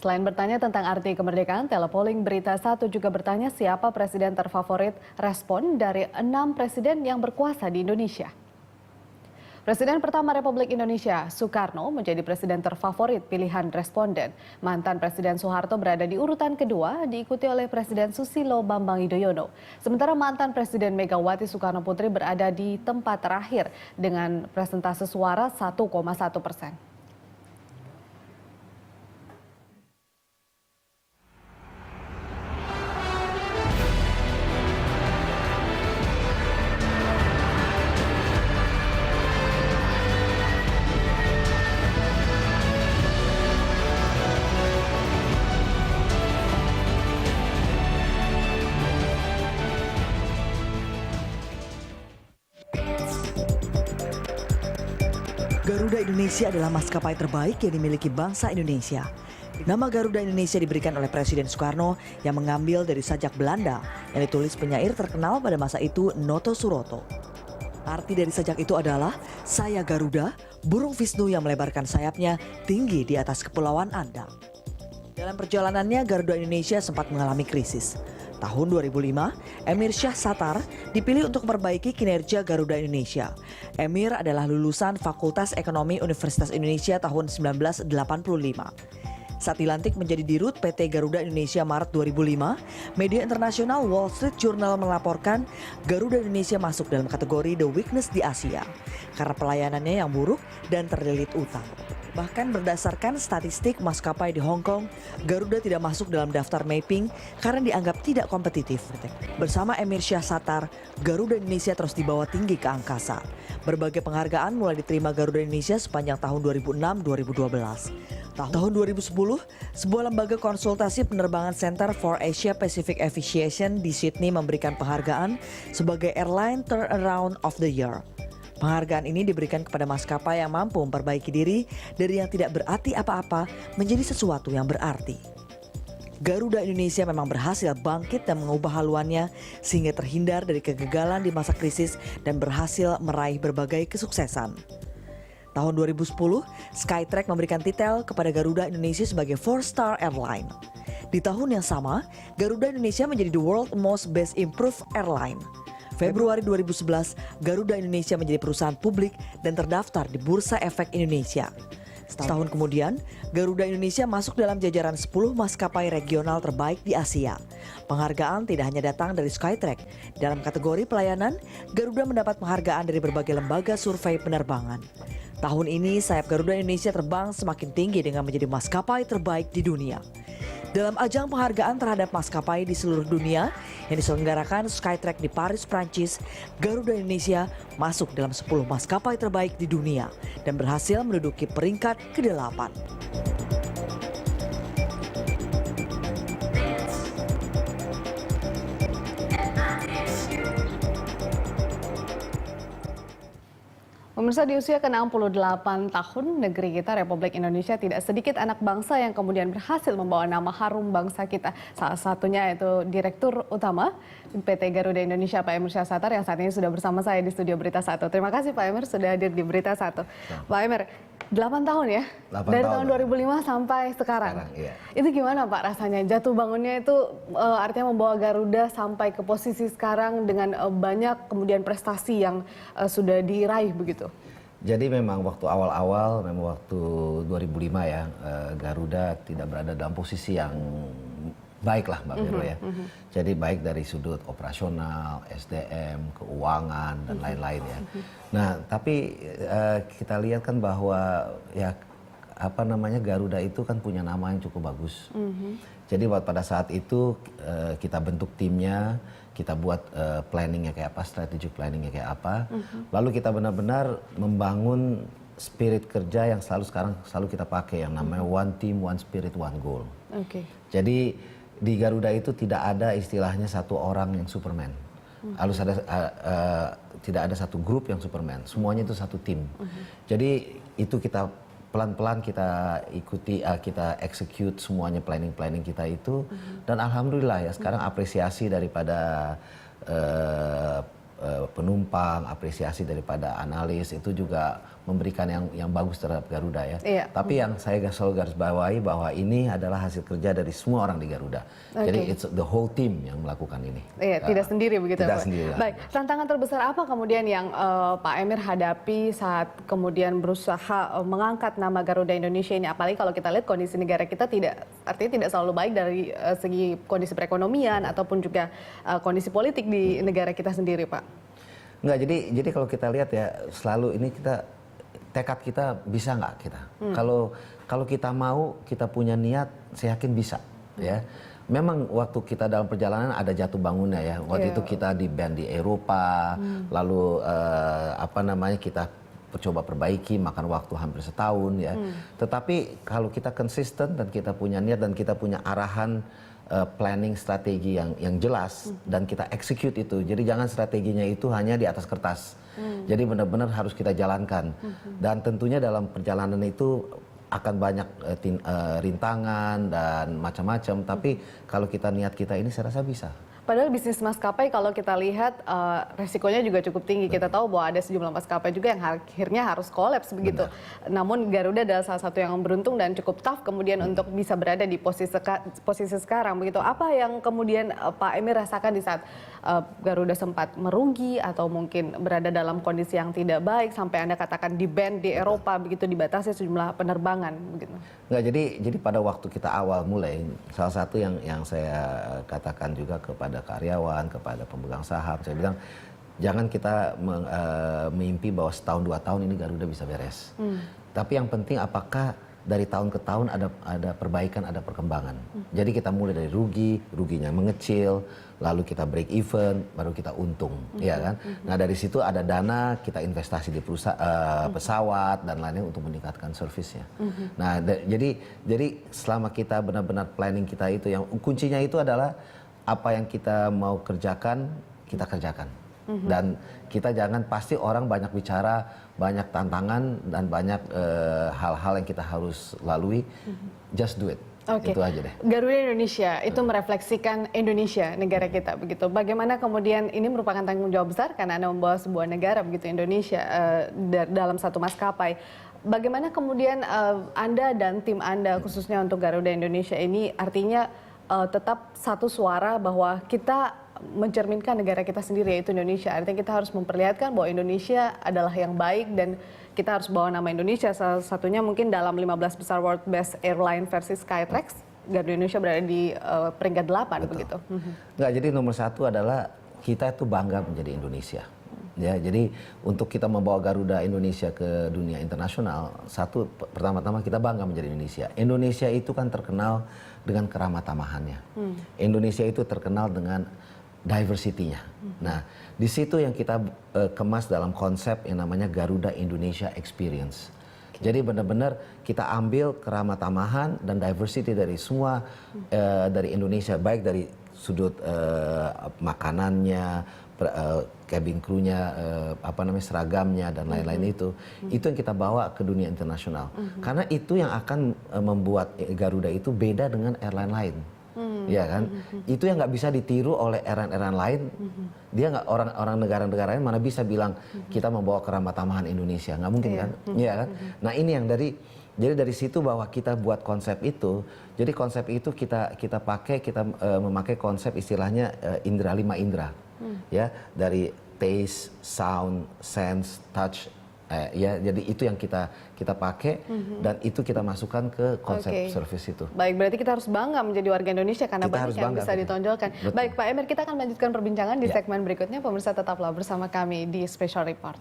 Selain bertanya tentang arti kemerdekaan, Telepolling Berita 1 juga bertanya siapa presiden terfavorit respon dari 6 presiden yang berkuasa di Indonesia. Presiden pertama Republik Indonesia, Soekarno, menjadi presiden terfavorit pilihan responden. Mantan Presiden Soeharto berada di urutan kedua, diikuti oleh Presiden Susilo Bambang Yudhoyono. Sementara mantan Presiden Megawati Soekarno Putri berada di tempat terakhir dengan persentase suara 1,1%. Garuda Indonesia adalah maskapai terbaik yang dimiliki bangsa Indonesia. Nama Garuda Indonesia diberikan oleh Presiden Soekarno yang mengambil dari sajak Belanda yang ditulis penyair terkenal pada masa itu Noto Suroto. Arti dari sajak itu adalah, saya Garuda, burung Wisnu yang melebarkan sayapnya tinggi di atas kepulauan Anda. Dalam perjalanannya Garuda Indonesia sempat mengalami krisis. Tahun 2005, Emir Syah Satar dipilih untuk memperbaiki kinerja Garuda Indonesia. Emir adalah lulusan Fakultas Ekonomi Universitas Indonesia tahun 1985. Saat dilantik menjadi dirut PT Garuda Indonesia Maret 2005, media internasional Wall Street Journal melaporkan Garuda Indonesia masuk dalam kategori The Weakness di Asia karena pelayanannya yang buruk dan terlilit utang. Bahkan berdasarkan statistik maskapai di Hong Kong, Garuda tidak masuk dalam daftar mapping karena dianggap tidak kompetitif. Bersama Emir Syah Satar, Garuda Indonesia terus dibawa tinggi ke angkasa. Berbagai penghargaan mulai diterima Garuda Indonesia sepanjang tahun 2006-2012. Tahun 2010, sebuah lembaga konsultasi penerbangan Center for Asia Pacific Aviation di Sydney memberikan penghargaan sebagai Airline Turnaround of the Year. Penghargaan ini diberikan kepada maskapai yang mampu memperbaiki diri dari yang tidak berarti apa-apa menjadi sesuatu yang berarti. Garuda Indonesia memang berhasil bangkit dan mengubah haluannya sehingga terhindar dari kegagalan di masa krisis dan berhasil meraih berbagai kesuksesan. Tahun 2010, Skytrax memberikan titel kepada Garuda Indonesia sebagai 4-star airline. Di tahun yang sama, Garuda Indonesia menjadi the world most best improved airline. Februari 2011, Garuda Indonesia menjadi perusahaan publik dan terdaftar di Bursa Efek Indonesia. Setahun kemudian, Garuda Indonesia masuk dalam jajaran 10 maskapai regional terbaik di Asia. Penghargaan tidak hanya datang dari Skytrax. Dalam kategori pelayanan, Garuda mendapat penghargaan dari berbagai lembaga survei penerbangan. Tahun ini, sayap Garuda Indonesia terbang semakin tinggi dengan menjadi maskapai terbaik di dunia. Dalam ajang penghargaan terhadap maskapai di seluruh dunia yang diselenggarakan Skytrax di Paris, Prancis, Garuda Indonesia masuk dalam 10 maskapai terbaik di dunia dan berhasil menduduki peringkat ke-8. Pemirsa, di usia ke-68 tahun, negeri kita Republik Indonesia tidak sedikit anak bangsa yang kemudian berhasil membawa nama harum bangsa kita. Salah satunya yaitu Direktur Utama PT Garuda Indonesia, Pak Emir Syah Satar, yang saat ini sudah bersama saya di studio Berita 1. Terima kasih Pak Emir sudah hadir di Berita 1. Pak Emir, 8 tahun ya? 8 dari tahun. tahun 2005 sampai sekarang. Iya. Itu gimana Pak rasanya? Jatuh bangunnya itu artinya membawa Garuda sampai ke posisi sekarang dengan banyak kemudian prestasi yang sudah diraih begitu. Jadi memang waktu awal-awal, memang waktu 2005 ya, Garuda tidak berada dalam posisi yang baik lah Mbak Vero ya. Jadi baik dari sudut operasional, SDM, keuangan dan lain-lain ya. Nah tapi kita lihat kan bahwa ya apa namanya Garuda itu kan punya nama yang cukup bagus. Jadi pada saat itu kita bentuk timnya, kita buat planningnya kayak apa, strategic planningnya kayak apa. Lalu kita benar-benar membangun spirit kerja yang selalu kita pakai yang namanya one team, one spirit, one goal. Jadi di Garuda itu tidak ada istilahnya satu orang yang Superman. Harus ada tidak ada satu grup yang Superman. Semuanya itu satu tim. Jadi itu kita pelan-pelan kita ikuti, kita execute semuanya planning kita itu, dan alhamdulillah ya sekarang apresiasi daripada penumpang, apresiasi daripada analis itu juga memberikan yang bagus terhadap Garuda ya. Iya. Tapi yang saya selalu garis bawahi bahwa ini adalah hasil kerja dari semua orang di Garuda. Jadi it's the whole team yang melakukan ini. Iya, tidak sendiri begitu tidak ya, Pak? sendiri. Baik, tantangan terbesar apa kemudian yang Pak Emir hadapi saat kemudian berusaha mengangkat nama Garuda Indonesia ini? Apalagi kalau kita lihat kondisi negara kita artinya tidak selalu baik dari segi kondisi perekonomian ataupun juga kondisi politik di negara kita sendiri, Pak. Enggak, jadi kalau kita lihat ya selalu ini tekad kita bisa nggak kita. Kalau kita mau, kita punya niat, saya yakin bisa ya. Memang waktu kita dalam perjalanan ada jatuh bangunnya ya. Waktu itu kita di-ban di Eropa, lalu kita coba perbaiki, makan waktu hampir setahun ya. Tetapi kalau kita konsisten dan kita punya niat dan kita punya arahan planning strategi yang jelas dan kita execute itu. Jadi jangan strateginya itu hanya di atas kertas. Jadi benar-benar harus kita jalankan. Dan tentunya dalam perjalanan itu akan banyak rintangan dan macam-macam. Tapi kalau kita niat kita ini saya rasa bisa. Padahal bisnis maskapai kalau kita lihat resikonya juga cukup tinggi. Kita tahu bahwa ada sejumlah maskapai juga yang akhirnya harus kolaps begitu. Namun Garuda adalah salah satu yang beruntung dan cukup tough kemudian untuk bisa berada di posisi sekarang begitu. Apa yang kemudian Pak Emir rasakan di saat Garuda sempat merugi atau mungkin berada dalam kondisi yang tidak baik sampai Anda katakan di-ban di Eropa begitu, dibatasi sejumlah penerbangan begitu. Enggak, jadi pada waktu kita awal mulai, salah satu yang saya katakan juga kepada karyawan, kepada pemegang saham, saya bilang jangan kita mimpi bahwa setahun 2 tahun ini Garuda bisa beres. Tapi yang penting apakah dari tahun ke tahun ada perbaikan, ada perkembangan. Jadi kita mulai dari ruginya mengecil, lalu kita break even, baru kita untung, ya kan? Nah dari situ ada dana, kita investasi di pesawat dan lainnya untuk meningkatkan servisnya. Nah jadi selama kita benar-benar planning kita itu, yang kuncinya itu adalah apa yang kita mau kerjakan, kita kerjakan. Dan kita jangan, pasti orang banyak bicara, banyak tantangan dan banyak hal-hal yang kita harus lalui. Just do it. Oke. Itu aja deh. Garuda Indonesia itu merefleksikan Indonesia, negara kita begitu. Bagaimana kemudian ini merupakan tanggung jawab besar karena Anda membawa sebuah negara begitu, Indonesia dalam satu maskapai. Bagaimana kemudian Anda dan tim Anda khususnya untuk Garuda Indonesia ini artinya tetap satu suara bahwa kita mencerminkan negara kita sendiri yaitu Indonesia. Artinya kita harus memperlihatkan bahwa Indonesia adalah yang baik dan kita harus bawa nama Indonesia. Salah satunya mungkin dalam 15 besar World Best Airline versi Skytrax, Garuda Indonesia berada di peringkat 8 begitu. Enggak, jadi nomor satu adalah kita itu bangga menjadi Indonesia. Ya, jadi untuk kita membawa Garuda Indonesia ke dunia internasional, pertama-tama kita bangga menjadi Indonesia. Indonesia itu kan terkenal dengan keramah tamahannya. Indonesia itu terkenal dengan diversity-nya. Nah, di situ yang kita kemas dalam konsep yang namanya Garuda Indonesia Experience. Jadi benar-benar kita ambil keramah tamahan dan diversity dari semua dari Indonesia, baik dari sudut makanannya, cabin crew-nya, seragamnya dan lain-lain itu yang kita bawa ke dunia internasional. Karena itu yang akan membuat Garuda itu beda dengan airline lain. Ya kan, itu yang nggak bisa ditiru oleh airline lain. Dia nggak, orang negara-negara lain mana bisa bilang kita membawa keramah tamahan Indonesia, nggak mungkin kan? Iya kan? Nah ini yang jadi dari situ bahwa kita buat konsep itu. Jadi konsep itu kita pakai, kita memakai konsep istilahnya indera 5 indera, ya, dari taste, sound, sense, touch. Ya, jadi itu yang kita pakai dan itu kita masukkan ke konsep service itu. Baik, berarti kita harus bangga menjadi warga Indonesia karena banyak yang bisa ditonjolkan. Betul. Baik, Pak Emir, kita akan melanjutkan perbincangan di segmen berikutnya. Pemirsa tetaplah bersama kami di Special Report.